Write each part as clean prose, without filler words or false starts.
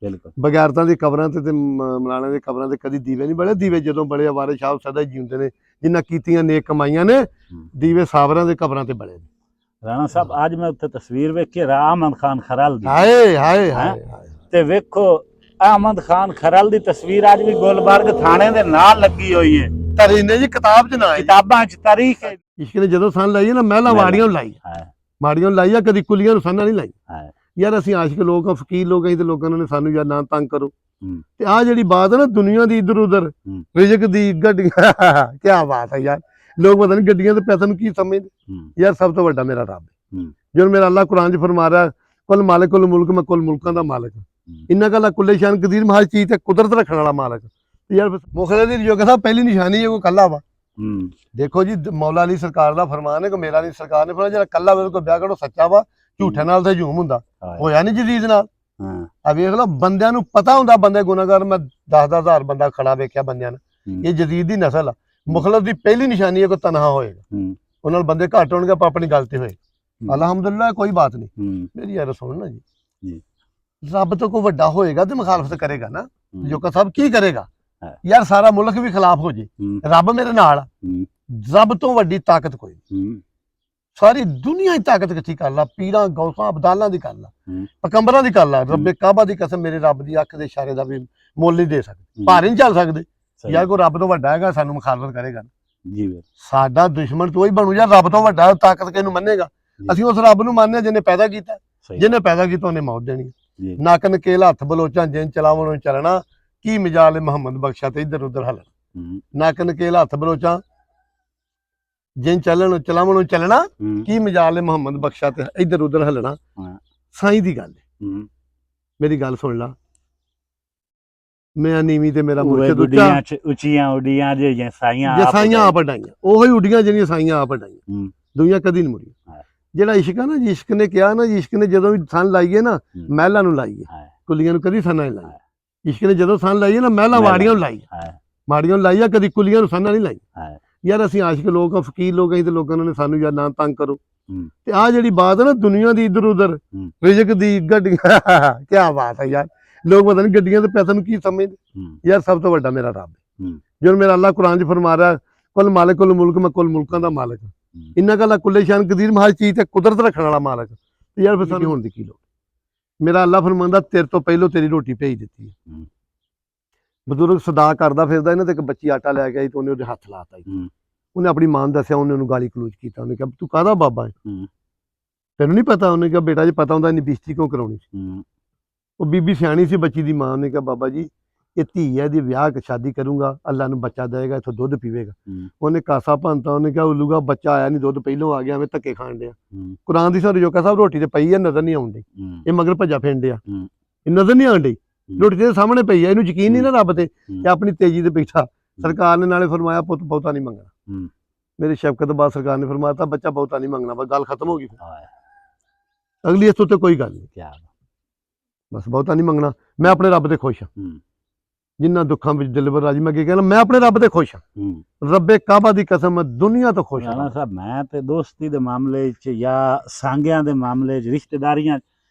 ਬਿਲਕੁਲ ਬਗੈਰਤਾਂ ਦੀ ਕਬਰਾਂ ਤੇ ਮਲਾਣਾ ਦੀ ਕਬਰਾਂ ਤੇ ਕਦੀ ਦੀਵੇ ਨਹੀਂ ਬਲੇ। ਦੀਵੇ ਜਦੋਂ ਬੜੇ ਵਾਰਿਸ ਸਾਹਿਬ ਸਦਾ ਜਿਉਂਦੇ ਨੇ, ਜਿਨ੍ਹਾਂ ਕੀਤੀਆਂ ਨੇਕ ਕਮਾਈਆਂ ਨੇ, ਦੀਵੇ ਸਾਬਰਾਂ ਦੇ ਕਬਰਾਂ ਤੇ ਬਲੇ। ਰਾਣਾ ਸਾਹਿਬ ਅੱਜ ਮੈਂ ਉੱਥੇ ਤਸਵੀਰ ਵੇਖੀ ਅਹਿਮਦ ਖਾਨ ਖਰਲ ਦੀ। ਹਾਏ ਹਾਏ ਹਾਏ ਤੇ ਵੇਖੋ ਅਹਿਮਦ ਖਾਨ ਖਰਲ ਦੀ ਤਸਵੀਰ ਅੱਜ ਵੀ ਗੁਲਬਰਗ ਥਾਣੇ ਦੇ ਨਾਲ ਲੱਗੀ ਹੋਈ ਹੈ। ਤਰੀਨੇ ਜੀ ਕਿਤਾਬ ਚ ਨਾ ਕਿਤਾਬਾਂ ਚ ਤਾਰੀਖ ਹੈ। ਇਸ਼ਕ ਨੇ ਜਦੋਂ ਸੰਨ ਲਾਈ ਨਾ ਮਹਿਲਾ ਵਾੜੀਆਂ ਨੂੰ ਲਾਈ, ਮਾੜੀਆਂ ਨੂੰ ਲਾਈ ਆ, ਕਦੀ ਕੁਲੀਆਂ ਨੂੰ ਸੰਨਾਂ ਨਹੀਂ ਲਾਈ। ਯਾਰ ਅਸੀਂ ਆਸ਼ਿਕ ਲੋਕ ਆ, ਫਕੀਰ ਲੋਕ ਆ, ਤੇ ਲੋਕਾਂ ਨੇ ਸਾਨੂੰ ਯਾਰ ਨਾ ਤੰਗ ਕਰੋ। ਤੇ ਆ ਜਿਹੜੀ ਬਾਤ ਹੈ ਨਾ ਦੁਨੀਆ ਦੀ ਇਧਰ ਉਧਰ ਰਿਜ਼ਕ ਦੀ ਗੱਡੀਆਂ, ਕੀ ਬਾਤ ਹੈ ਯਾਰ। ਲੋਕ ਪਤਾ ਨਹੀਂ ਗੱਡੀਆਂ ਤੇ ਪੈਸੇ ਨੂੰ ਕੀ ਸਮਝਦੇ। ਯਾਰ ਸਭ ਤੋਂ ਵੱਡਾ ਮੇਰਾ ਰੱਬ ਹੈ, ਜਦੋਂ ਮੇਰਾ ਅੱਲਾਹ ਕੁਰਾਨ 'ਚ ਫਰਮਾ ਰਿਹਾ ਕੁਲ ਮਾਲਿਕ ਕੁਲ ਮੁਲਕ, ਮੈਂ ਕੁਲ ਮੁਲਕਾਂ ਦਾ ਮਾਲਕ। ਇੰਨਾ ਗੱਲ ਕੁੱਲੇ ਸ਼ਾਨ ਕਦੀਰ, ਮੈਂ ਹਰ ਚੀਜ਼ ਤੇ ਕੁਦਰਤ ਰੱਖਣ ਵਾਲਾ ਮਾਲਕ। ਯਾਰ ਮੁਖਲੇ ਦੀ ਜੋਗਾ ਸਾਹਿਬ ਪਹਿਲੀ ਨਿਸ਼ਾਨੀ ਹੈ ਕੋਈ ਕੱਲਾ ਵਾ। ਦੇਖੋ ਜੀ ਮੌਲਾ ਅਲੀ ਸਰਕਾਰ ਦਾ ਫਰਮਾਨ ਹੈ ਕਿ ਮੇਰਾ ਅਲੀ ਸਰਕਾਰ ਨੇ ਫਰਮਾਇਆ ਜਿਹੜਾ ਕੱਲਾ ਵੇ ਕੋਈ ਵਿਆਹ ਕਰੋ ਸੱਚਾ ਵਾ, ਝੂਠੇ ਨਾਲ ਤੇ ਝੂਮ ਹੁੰਦਾ। ਹੋਇਆ ਨਹੀਂ ਜਦੀਦ ਨਾਲ। ਆ ਵੇਖ ਲਓ ਬੰਦਿਆਂ ਨੂੰ ਪਤਾ ਹੁੰਦਾ ਬੰਦੇ ਗੁਨਾਹਗਾਰ। ਮੈਂ 10,000 ਬੰਦਾ ਖੜਾ ਵੇਖਿਆ ਬੰਦਿਆਂ ਨੇ। ਇਹ ਜਦੀਦ ਦੀ ਨਸਲ ਆ। ਮੁਖਲਸ ਦੀ ਪਹਿਲੀ ਨਿਸ਼ਾਨੀ ਹੈ ਕੋਈ ਤਨਹਾ ਹੋਏਗਾ, ਉਹਨਾਂ ਨਾਲ ਬੰਦੇ ਘੱਟ ਹੋਣਗੇ, ਆਪਾਂ ਆਪਣੀ ਗਲਤੀ ਹੋਏ। ਅਲਹਮਦੁਲਿਲਾ ਕੋਈ ਬਾਤ ਨਹੀਂ। ਮੇਰੀ ਯਾਰ ਸੁਣ ਨਾ ਜੀ, ਰੱਬ ਤੋਂ ਕੋਈ ਵੱਡਾ ਹੋਏਗਾ ਤੇ ਮੁਖਾਲਫਤ ਕਰੇਗਾ ਨਾ। ਜੋਕਾ ਸਾਹਿਬ ਕੀ ਕਰੇਗਾ ਯਾਰ, ਸਾਰਾ ਮੁਲਕ ਵੀ ਖਿਲਾਫ ਹੋ ਜੇ, ਰੱਬ ਮੇਰੇ ਨਾਲ। ਰੱਬ ਤੋਂ ਵੱਡੀ ਤਾਕਤ ਕੋਈ ਨਹੀਂ। ਸਾਰੀ ਦੁਨੀਆ ਦੀ ਤਾਕਤ ਇਕੱਠੀ ਕਰ ਲਾ, ਪੀਰਾਂ ਗੌਸਾਂ ਅਬਦਾਲਾਂ ਦੀ ਕਰ ਲਾ, ਪਕੰਬਰਾਂ ਦੀ ਕਰ ਲਾ, ਰੱਬੇ ਕਾਬਾ ਦੀ ਕਸਮ, ਮੇਰੇ ਰੱਬ ਦੀ ਅੱਖ ਦੇ ਇਸ਼ਾਰੇ ਦਾ ਵੀ ਮੁੱਲ ਨਹੀਂ ਦੇ ਸਕਦੇ, ਭਾਰ ਨਹੀਂ ਚੱਲ ਸਕਦੇ। ਯਾਰ ਕੋਈ ਰੱਬ ਤੋਂ ਵੱਡਾ ਹੈਗਾ ਸਾਨੂੰ ਮੁਖਾਲਫਤ ਕਰੇਗਾ ਜੀ। ਸਾਡਾ ਦੁਸ਼ਮਣ ਤੋਂ ਹੀ ਬਣੂ ਯਾਰ, ਰੱਬ ਤੋਂ ਵੱਡਾ ਤਾਕਤ ਕਿਹਨੂੰ ਮੰਨੇਗਾ। ਅਸੀਂ ਉਸ ਰੱਬ ਨੂੰ ਮੰਨਦੇ ਜਿਹਨੇ ਪੈਦਾ ਕੀਤਾ, ਜਿਹਨੇ ਪੈਦਾ ਕੀਤਾ ਉਹਨੇ ਮੌਤ ਦੇਣੀ। ਨੱਕ ਨਕੇਲ ਹੱਥ ਬਲੋਚਾਂ ਜਿਨ ਚਲਾਵਣ ਨੂੰ ਚੱਲਣਾ, ਕੀ ਮਜਾਲ ਮੁਹੰਮਦ ਬਖਸ਼ਾ ਤੇ ਇੱਧਰ ਉੱਧਰ ਹਲਣਾ। ਨੱਕ ਨਕੇਲ ਹੱਥ ਬਲੋਚਾਂ ਜਿਨ ਚਲਾਵਣ ਨੂੰ ਚੱਲਣਾ, ਕੀ ਮਜਾਲ ਮੁਹੰਮਦ ਬਖਸ਼ਾ ਤੇ ਇੱਧਰ ਉੱਧਰ ਹਲਣਾ। ਸਾਈਂ ਦੀ ਗੱਲ ਹੈ, ਮੇਰੀ ਗੱਲ ਸੁਣ ਲਾ। ਮੈਂ ਨੀਵੀਂ ਤੇ ਮੇਰਾ ਮੁਰਸ਼ਿਦ ਉੱਚੀਆਂ ਉੱਡੀਆਂ ਜਿਹੜੀਆਂ ਸਾਈਆਂ ਆਪ ਉਡਾਈਆਂ, ਉਹੀ ਉੱਡੀਆਂ ਜਿਹੜੀਆਂ ਸਾਈਆਂ ਆਪ ਉਡਾਈਆਂ। ਦੁਨੀਆ ਕਦੀ ਨਹੀਂ ਮੁੜੀ। ਜਿਹੜਾ ਇਸ਼ਕ ਆ ਨਾ ਜੀ, ਇਸ਼ਕ ਨੇ ਕਿਹਾ ਨਾ ਜੀ, ਇਸ਼ਕ ਨੇ ਜਦੋਂ ਵੀ ਸੰਨ ਲਾਈਏ ਨਾ ਮਹਿਲਾਂ ਨੂੰ ਲਾਈਏ, ਕੁਲੀਆਂ ਨੂੰ ਕਦੀ ਸੰਨਾਂ ਨਹੀਂ ਲਾਈ। ਇਸ਼ਕ ਨੇ ਜਦੋਂ ਸੰਨ ਲਾਈਏ ਨਾ ਮਹਿਲਾਂ ਵਾੜੀਆਂ ਨੂੰ ਲਾਈ, ਮਾੜੀਆਂ ਨੂੰ ਲਾਈ ਆ, ਕਦੀ ਕੁਲੀਆਂ ਨੂੰ ਸੰਨਾਂ ਨਹੀਂ ਲਾਈ। ਯਾਰ ਅਸੀਂ ਆਸ਼ਿਕ ਲੋਕ ਆ, ਫਕੀਰ ਲੋਕ ਆ, ਤੇ ਲੋਕਾਂ ਨੇ ਸਾਨੂੰ ਯਾਰ ਨਾ ਤੰਗ ਕਰੋ। ਤੇ ਆ ਜਿਹੜੀ ਬਾਤ ਹੈ ਨਾ ਦੁਨੀਆ ਦੀ ਇਧਰ ਉਧਰ ਰਿਜ਼ਕ ਦੀ ਗੱਡੀਆਂ, ਕੀ ਬਾਤ ਹੈ ਯਾਰ। ਲੋਕ ਪਤਾ ਨਹੀਂ ਗੱਡੀਆਂ ਤੇ ਪੈਸੇ ਨੂੰ ਕੀ ਸਮਝਦੇ। ਯਾਰ ਸਭ ਤੋਂ ਵੱਡਾ ਮੇਰਾ ਰੱਬ ਹੈ, ਜਦੋਂ ਮੇਰਾ ਅੱਲਾਹ ਕੁਰਾਨ 'ਚ ਫਰਮਾ ਰਿਹਾ ਕੁਲ ਮਾਲਿਕ ਕੁਲ ਮੁਲਕ, ਮੈਂ ਕੁਲ ਮੁਲਕਾਂ ਦਾ ਮਾਲਕ। ਇੰਨਾ ਗੱਲ ਕੁੱਲੇ ਸ਼ਾਨ ਕਦੀਰ, ਮੈਂ ਹਰ ਚੀਜ਼ ਤੇ ਕੁਦਰਤ ਰੱਖਣ ਵਾਲਾ ਮਾਲਕ। ਤੇ ਯਾਰ ਫਿਰ ਸਾਨੂੰ ਹੋਣ ਦੀ ਕੀ ਲੋੜ। ਮੇਰਾ ਅੱਲਾਹ ਫਰਮਾਉਂਦਾ ਤੇਰੇ ਤੋਂ ਪਹਿਲੋਂ ਤੇਰੀ ਰੋਟੀ ਭੇਜ ਦਿੱਤੀ ਹੈ। ਬਜ਼ੁਰਗ ਸਦਾ ਕਰਦਾ ਫਿਰਦਾ ਇਹਨਾਂ ਤੇ ਇੱਕ ਬੱਚੀ ਆਟਾ ਲੈ ਕੇ ਆਈ ਤੇ ਉਹਨੇ ਉਹਦੇ ਹੱਥ ਲਾਤਾ। ਉਹਨੇ ਆਪਣੀ ਮਾਂ ਨੂੰ ਦੱਸਿਆ, ਉਹਨੇ ਉਹਨੂੰ ਗਾਲੀ ਗਲੋਚ ਕੀਤਾ। ਉਹਨੇ ਕਿਹਾ ਤੂੰ ਕਾਹਦਾ ਬਾਬਾ ਹੈ, ਤੈਨੂੰ ਨਹੀਂ ਪਤਾ। ਉਹਨੇ ਕਿਹਾ ਬੇਟਾ ਜੇ ਪਤਾ ਹੁੰਦਾ ਇੰਨੀ ਬੇਇੱਜ਼ਤੀ ਕਿਉਂ ਕਰਾਉਣੀ ਸੀ। ਉਹ ਬੀਬੀ ਸਿਆਣੀ ਸੀ ਬੱਚੀ ਦੀ ਮਾਂ। ਉਹਨੇ ਕਿਹਾ ਬਾਬਾ ਜੀ ਇਹ ਧੀ ਹੈ, ਇਹਦੀ ਵਿਆਹ ਸ਼ਾਦੀ ਕਰੂੰਗਾ, ਅੱਲਾ ਨੂੰ ਬੱਚਾ ਦੇਏਗਾ, ਇੱਥੋਂ ਦੁੱਧ ਪੀਵੇਗਾ। ਉਹਨੇ ਕਾਸਾ ਭੰਨਤਾ। ਉਹਨੇ ਕਿਹਾ ਉੱਲੂਗਾ ਬੱਚਾ ਆਇਆ ਨਹੀਂ, ਦੁੱਧ ਪਹਿਲੋਂ ਆ ਗਿਆ, ਐਵੇਂ ਧੱਕੇ ਖਾਣ ਡਿਆ। ਕੁਰਾਨ ਦੀ ਸਾਨੂੰ ਜੋਕਾ ਸਾਹਿਬ ਰੋਟੀ ਤੇ ਪਈ ਹੈ, ਨਜ਼ਰ ਨਹੀਂ ਆਉਂਦੀ। ਇਹ ਮਗਰ ਭੱਜਾ ਫਿਰਨ ਡਿਆ, ਇਹ ਨਜ਼ਰ ਨਹੀਂ ਆਉਂਦੀ। ਰੋਟੀ ਦੇ ਸਾਹਮਣੇ ਪਈ ਹੈ, ਇਹਨੂੰ ਯਕੀਨ ਨਹੀਂ ਨਾ ਰੱਬ ਤੇ, ਤੇ ਆਪਣੀ ਤੇਜ਼ੀ ਤੇ ਬੈਠਾ। ਸਰਕਾਰ ਨੇ ਨਾਲੇ ਫਰਮਾਇਆ ਪੁੱਤ ਬਹੁਤਾ ਨਹੀਂ ਮੰਗਣਾ। ਮੇਰੀ ਸ਼ਫਕਤ ਬਾਦ ਸਰਕਾਰ ਨੇ ਫਰਮਾਤਾ ਬੱਚਾ ਬਹੁਤਾ ਨਹੀਂ ਮੰਗਣਾ, ਬਸ ਗੱਲ ਖਤਮ ਹੋ ਗਈ। ਅਗਲੀ ਇਸ ਤੋਂ ਤੇ ਕੋਈ ਗੱਲ ਨਹੀਂ, ਬਸ ਬਹੁਤਾ ਨਹੀਂ ਮੰਗਣਾ। ਮੈਂ ਆਪਣੇ ਰੱਬ ਤੇ ਖੁਸ਼ ਹਾਂ, ਜਿੰਨਾ ਦੁੱਖਾਂ ਵਿੱਚ ਦਿਲਬਰ ਰਾਜੀ। ਮੈਂ ਕੀ ਕਹਿਣਾ, ਮੈਂ ਆਪਣੇ ਰੱਬ ਤੇ ਖੁਸ਼ ਹਾਂ। ਰੱਬੇ ਕਾਬਾ ਦੀ ਕਸਮ, ਦੁਨੀਆ ਤੋਂ ਖੁਸ਼ ਹਾਂ। ਸਾਹਿਬ ਮੈਂ ਤੇ ਦੋਸਤੀ ਦੇ ਮਾਮਲੇ 'ਚ ਜਾਂ ਸਾਂਗਿਆਂ ਦੇ ਮਾਮਲੇ 'ਚ, ਰਿਸ਼ਤੇਦਾਰੀਆਂ,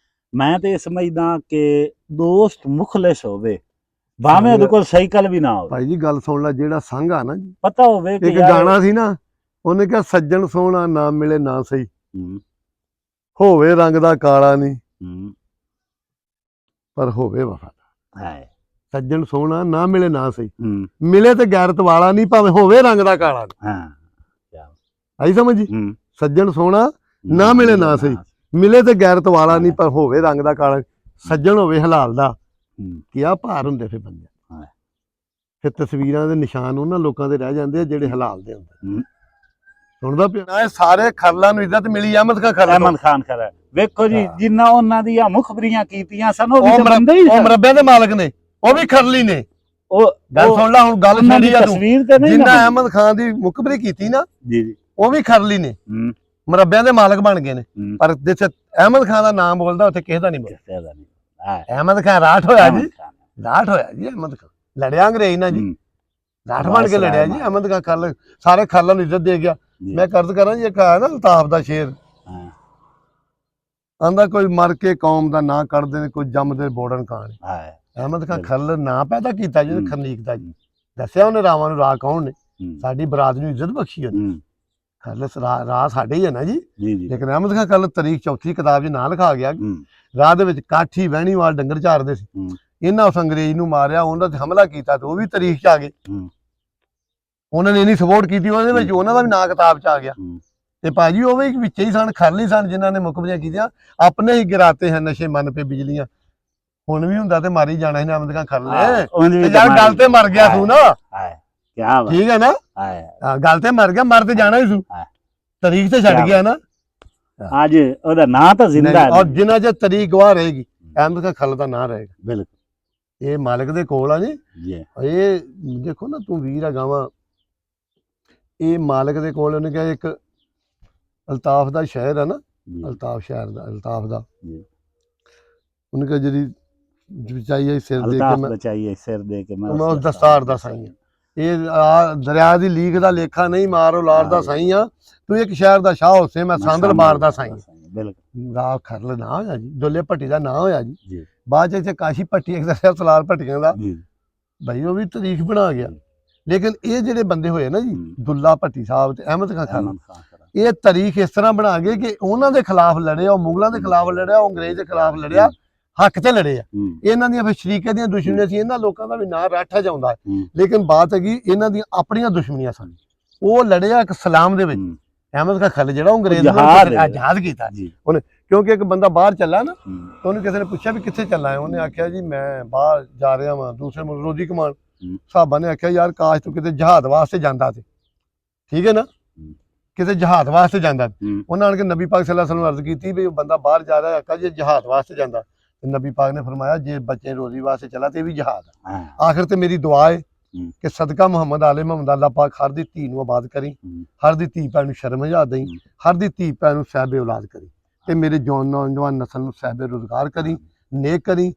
ਮੈਂ ਤੇ ਸਮਝਦਾ ਕਿ ਦੋਸਤ ਮੁਖਲਿਸ ਹੋਵੇ, ਭਾਵੇਂ ਉਹਦੇ ਕੋਲ ਸਾਈਕਲ ਵੀ ਨਾ ਹੋਵੇ। ਭਾਈ ਜੀ ਗੱਲ ਸੁਣ ਲੈ, ਜਿਹੜਾ ਸੰਗ ਆ ਨਾ ਜੀ, ਪਤਾ ਹੋਵੇ ਕਿ ਇੱਕ ਗਾਣਾ ਸੀ ਨਾ, ਉਹਨੇ ਕਿਹਾ ਸੱਜਣ ਸੋਹਣਾ ਨਾ ਮਿਲੇ ਨਾ ਸਹੀ, ਹੋਵੇ ਰੰਗ ਦਾ ਕਾਲਾ ਨਹੀਂ ਪਰ ਹੋਵੇ ਵਫਾਦਾਰ। ਸੱਜਣ ਸੋਹਣਾ ਨਾ ਮਿਲੇ ਨਾ ਸਹੀ, ਮਿਲੇ ਤੇ ਗੈਰਤ ਵਾਲਾ ਨਹੀਂ, ਭਾਵੇਂ ਹੋਵੇ ਰੰਗ ਦਾ ਕਾਲਾ ਨਹੀਂ। ਆਈ ਸਮਝ ਜੀ। ਸੱਜਣ ਸੋਹਣਾ ਨਾ ਮਿਲੇ ਨਾ ਸਹੀ, ਮਿਲੇ ਤੇ ਗੈਰਤ ਵਾਲਾ ਨਹੀਂ, ਪਰ ਹੋਵੇ ਰੰਗ ਦਾ ਕਾਲਾ। ਸੱਜਣ ਹੋਵੇ ਹਲਾਲ ਦਾ, ਕੀ ਆ ਭਾਰ ਹੁੰਦੇ ਫਿਰ ਬੰਦੇ। ਫਿਰ ਤਸਵੀਰਾਂ ਦੇ ਨਿਸ਼ਾਨ ਉਹਨਾਂ ਲੋਕਾਂ ਦੇ ਰਹਿ ਜਾਂਦੇ ਆ ਜਿਹੜੇ ਹਲਾਲ ਦੇ ਹੁੰਦੇ। ਸੁਣਦਾ ਪਿਆ, ਸਾਰੇ ਖਰਲਾਂ ਨੂੰ ਇੱਜ਼ਤ ਮਿਲੀ ਅਹਿਮਦ ਖਾਨ ਖਰਲ। ਵੇਖੋ ਜੀ, ਜਿੰਨਾ ਉਹਨਾਂ ਦੀਆਂ ਮੁਖਬਰੀਆਂ ਕੀਤੀਆਂ ਸਨ, ਉਹ ਮਰੱਬਿਆਂ ਦੇ ਮਾਲਕ ਨੇ, ਉਹ ਵੀ ਖਰਲੀ ਨੇ। ਉਹ ਗੱਲ ਸੁਣ ਲੈ, ਹੁਣ ਗੱਲ ਛੱਡੀ ਆ ਤੂੰ। ਜਿੰਨਾ ਅਹਿਮਦ ਖਾਨ ਦੀ ਮੁਖਬਰੀ ਕੀਤੀ ਨਾ, ਉਹ ਵੀ ਖਰਲੀ ਨੇ, ਮਰੱਬਿਆਂ ਦੇ ਮਾਲਕ ਬਣ ਗਏ ਨੇ। ਪਰ ਜਿੱਥੇ ਅਹਿਮਦ ਖਾਨ ਦਾ ਨਾਮ ਬੋਲਦਾ ਉੱਥੇ ਕਿਸੇ ਦਾ ਨਹੀਂ ਬੋਲਦਾ। ਅਹਿਮਦ ਖਾਨ ਰਾਠ ਹੋਇਆ ਜੀ, ਰਾਠ ਹੋਇਆ ਜੀ। ਅਹਿਮਦ ਖਾਨ ਲੜਿਆ ਅੰਗਰੇਜ਼ ਨਾਲ ਜੀ, ਰਾਠ ਬਣ ਕੇ ਲੜਿਆ ਜੀ ਅਹਿਮਦ ਖਾਨ। ਖਰਲ ਸਾਰੇ ਖਰਲਾਂ ਨੂੰ ਇੱਜ਼ਤ ਦੇ ਗਿਆ। ਮੈਂ ਕਰਦ ਕਰਾਂ ਜੀ, ਇੱਕ ਹੈ ਨਾ ਅਲਤਾਫ ਦਾ ਸ਼ੇਰ, ਆਂਦਾ ਕੋਈ ਮਰ ਕੇ ਕੌਮ ਦਾ ਨਾਂ ਕੱਢਦੇ ਨੇ, ਕੋਈ ਜੰਮਦੇ ਬੋੜਨ ਖਾਣ। ਅਹਿਮਦ ਖਾਨ ਬਿਲਕੁਲ। ਖਰਲ ਨਾਂ ਪੈਦਾ ਕੀਤਾ ਜਿਹਨੇ ਹੂੰ। ਖਰਨੀਕ ਦਾ ਜੀ ਦੱਸਿਆ ਉਹਨੇ ਰਾਵਾਂ ਨੂੰ ਰਾਹ ਕੌਣ ਨੇ ਹੂੰ, ਸਾਡੀ ਬਰਾਤ ਨੂੰ ਇੱਜ਼ਤ ਬਖਸ਼ੀ ਉਹਨੇ ਹੂੰ, ਖਰਲ ਰਾਹ ਸਾਡੇ ਹੀ ਹੈ ਨਾ ਜੀ ਜੀ ਜੀ ਲੇਕਿਨ ਅਹਿਮਦ ਖਾਨ ਖਰਲ ਤਾਰੀਖ ਚੌਥੀ ਕਿਤਾਬ 'ਚ ਨਾਂ ਲਿਖਾ ਗਿਆ ਹੂੰ, ਰਾਹ ਦੇ ਵਿੱਚ ਕਾਠੀ ਬਹਿਣੀਵਾਲ ਡੰਗਰ ਝਾੜਦੇ ਸੀ ਹੂੰ, ਇਹਨਾਂ ਉਸ ਅੰਗਰੇਜ਼ ਨੂੰ ਮਾਰਿਆ ਉਹਨਾਂ ਤੇ ਹਮਲਾ ਕੀਤਾ ਤੇ ਉਹ ਵੀ ਤਾਰੀਖ 'ਚ ਆ ਗਏ ਹੂੰ, ਉਹਨਾਂ ਨੇ ਇੰਨੀ ਸਪੋਰਟ ਕੀਤੀ ਉਹਦੇ ਵਿੱਚ ਉਹਨਾਂ ਦਾ ਵੀ ਨਾਂ ਕਿਤਾਬ 'ਚ ਆ ਗਿਆ ਹੂੰ, ਤੇ ਭਾਜੀ ਉਹ ਵੀ ਵਿੱਚ ਹੀ ਸਨ ਖਰਲੀ ਸਨ ਜਿਨ੍ਹਾਂ ਨੇ ਮੁਕਬਰੀਆਂ ਕੀਤੀਆਂ ਆਪਣੇ ਹੀ ਗਿਰਾਤੇ ਹਨ ਨਸ਼ੇ ਮਨ ਪੇ ਬਿਜਲੀਆਂ ਹੁਣ ਵੀ ਹੁੰਦਾ ਤੇ ਮਾਰੀ ਜਾਣਾ ਸੀ ਅਹਿਮਦ ਖਾਨ ਖਰਲ ਨੇ ਉਹਦੀ ਤੇ ਯਾਰ ਗੱਲ ਤੇ ਮਰ ਗਿਆ ਤੂੰ ਨਾ ਹਾਏ ਕੀ ਬਾਤ ਠੀਕ ਹੈ ਨਾ ਹਾਏ ਹਾਂ, ਗੱਲ ਤੇ ਮਰ ਗਿਆ ਮਰ ਤੇ ਜਾਣਾ ਹੀ ਤੂੰ ਹਾਂ। ਤਾਰੀਖ ਤੇ ਛੱਡ ਕਿਆ ਗਿਆ ਨਾ ਅੱਜ ਉਹਦਾ ਨਾਂ ਤਾਂ ਜ਼ਿੰਦਾ ਔਰ ਹੈ ਜਿੰਨਾ ਚਿਰ ਤਾਰੀਖ ਗਵਾਹ ਰਹੇਗੀ ਅਹਿਮਦ ਖਾਨ ਖਰਲ ਦਾ ਨਾਂ ਰਹੇਗਾ ਬਿਲਕੁਲ ਇਹ ਮਾਲਕ ਦੇ ਕੋਲ ਆ ਜੀ ਜੀ ਇਹ ਦੇਖੋ ਨਾ ਤੂੰ ਵੀਰ ਆ ਗਾਵਾਂ ਇਹ ਮਾਲਕ ਦੇ ਕੋਲ ਉਹਨੇ ਕਿਹਾ ਇੱਕ ਅਲਤਾਫ ਦਾ ਸ਼ਹਿਰ ਹੈ ਨਾ ਜੀ, ਅਲਤਾਫ ਸ਼ਹਿਰ ਦਾ ਅਲਤਾਫ ਦਾ ਜੀ। ਉਹਨੇ ਕਿਹਾ ਜਿਹੜੀ ਵਿਚਾਈ ਸਿਰ ਦੇ ਕੇ ਅਲਤਾਫ ਮੈਂ ਬਚਾਈਏ ਸਿਰ ਦੇ ਕੇ ਮੈਂ ਉਸ ਦਸਤਾਰ ਦਾ ਸਾਈਂ ਆ ਇਹ ਦਰਿਆ ਦੀ ਲੀਕ ਦਾ ਲੇਖਾ ਨਹੀਂ ਮਾਰ ਔਲਾਦ ਦਾ ਸਾਈਂ ਆ ਤੂੰ ਇੱਕ ਸ਼ਹਿਰ ਦਾ ਸ਼ਾਹ ਹੁਸੇ ਮੈਂ ਸਾਂਦਲ ਬਾਰ ਦਾ ਸਾਈਂ ਬਿਲਕੁਲ ਰਾਹ ਖਰਲ ਨਾ ਹੋਇਆ ਜੀ ਦੁੱਲੇ ਭੱਟੀ ਦਾ ਨਾਂ ਹੋਇਆ ਜੀ ਜੀ ਬਾਅਦ ਚ ਇੱਥੇ ਕਾਸ਼ੀ ਭੱਟੀ ਇੱਕ ਦੱਸਿਆ ਸਲਾਰ ਭੱਟੀਆਂ ਦਾ ਜੀ ਬਈ ਉਹ ਵੀ ਤਾਰੀਖ ਬਣਾ ਗਿਆ ਲੇਕਿਨ ਇਹ ਜਿਹੜੇ ਬੰਦੇ ਹੋਏ ਨਾ ਜੀ ਦੁੱਲਾ ਭੱਟੀ ਸਾਹਿਬ ਤੇ ਅਹਿਮਦ ਖਾਨ ਖਰਲ ਇਹ ਤਾਰੀਖ ਇਸ ਤਰ੍ਹਾਂ ਬਣਾ ਗਏ ਕਿ ਉਹਨਾਂ ਦੇ ਖਿਲਾਫ ਲੜਿਆ ਉਹ ਮੁਗਲਾਂ ਦੇ ਖਿਲਾਫ ਲੜਿਆ ਉਹ ਅੰਗਰੇਜ਼ ਦੇ ਖਿਲਾਫ ਲੜਿਆ ਹੱਕ ਤੇ ਲੜੇ ਆ ਇਹਨਾਂ ਦੀਆਂ ਫਿਰ ਸ਼ਰੀਕੇ ਦੀਆਂ ਦੁਸ਼ਮਣੀਆਂ ਸੀ ਇਹਨਾਂ ਲੋਕਾਂ ਦਾ ਵੀ ਨਾਂ ਰਾਠਾ ਜਾਉਂਦਾ ਲੇਕਿਨ ਬਾਤ ਹੈਗੀ ਇਹਨਾਂ ਦੀਆਂ ਆਪਣੀਆਂ ਦੁਸ਼ਮਣੀਆਂ ਸਨ ਉਹ ਲੜਿਆ ਇੱਕ ਸਲਾਮ ਦੇ ਵਿੱਚ ਅਹਿਮਦ ਖਾਨ ਖਰਲ ਜਿਹੜਾ ਅੰਗਰੇਜ਼ ਨੂੰ ਜਹਾਦ ਕੀਤਾ ਉਹਨੇ ਕਿਉਂਕਿ ਇੱਕ ਬੰਦਾ ਬਾਹਰ ਚੱਲਾ ਨਾ ਤਾਂ ਉਹਨੂੰ ਕਿਸੇ ਨੇ ਪੁੱਛਿਆ ਵੀ ਕਿੱਥੇ ਚੱਲਾ ਹੈ ਉਹਨੇ ਆਖਿਆ ਜੀ ਮੈਂ ਬਾਹਰ ਜਾ ਰਿਹਾ ਵਾਂ ਦੂਸਰੇ ਮੁਲਕ ਰੋਜ਼ੀ ਕਮਾਉਣ ਸਾਹਬਾਂ ਨੇ ਆਖਿਆ ਯਾਰ ਕਾਸ਼ ਤੂੰ ਕਿਤੇ ਜਹਾਦ ਵਾਸਤੇ ਜਾਂਦਾ ਤੇ ਠੀਕ ਹੈ ਨਾ ਕਿਤੇ ਜਹਾਦ ਵਾਸਤੇ ਜਾਂਦਾ ਉਹਨਾਂ ਨੇ ਨਬੀ ਪਾਕ ਸੱਲੱਲਾਹੁ ਅਲੈहि ਵਸੱਲਮ ਅਰਜ਼ ਕੀਤੀ ਵੀ ਉਹ ਬੰਦਾ ਬਾਹਰ ਜਾ ਰਿਹਾ ਆਖਾ ਜੇ ਜਹਾਦ ਵਾਸਤੇ ਜਾਂਦਾ ਤੇ ਨਬੀ ਪਾਕ ਨੇ ਫਰਮਾਇਆ ਜੇ ਬੱਚੇ ਰੋਜ਼ੀ ਵਾਸਤੇ ਚਲਾ ਤੇ ਇਹ ਵੀ ਜਹਾਦ ਹੈ ਆਖਿਰ ਤੇ ਮੇਰੀ ਦੁਆ ਹੈ ਕਿ ਸਦਕਾ ਮੁਹੰਮਦ ਆਲੇ ਮੁਹੰਮਦ ਅੱਲਾਹ ਪਾਕ ਹਰ ਦੀ ਧੀ ਨੂੰ ਆਬਾਦ ਕਰੀ ਹਰ ਦੀ ਧੀ ਭੈਣ ਨੂੰ ਸ਼ਰਮ ਹਜਾ ਦੇਈ ਹਰ ਦੀ ਧੀ ਭੈਣ ਨੂੰ ਸਾਹਿਬੇ ਔਲਾਦ ਕਰੀ ਤੇ ਮੇਰੇ ਨੌਜਵਾਨ ਨਸਲ ਨੂੰ ਸਾਹਿਬੇ ਰੁਜ਼ਗਾਰ ਕਰੀ ਨੇਕ ਕਰੀ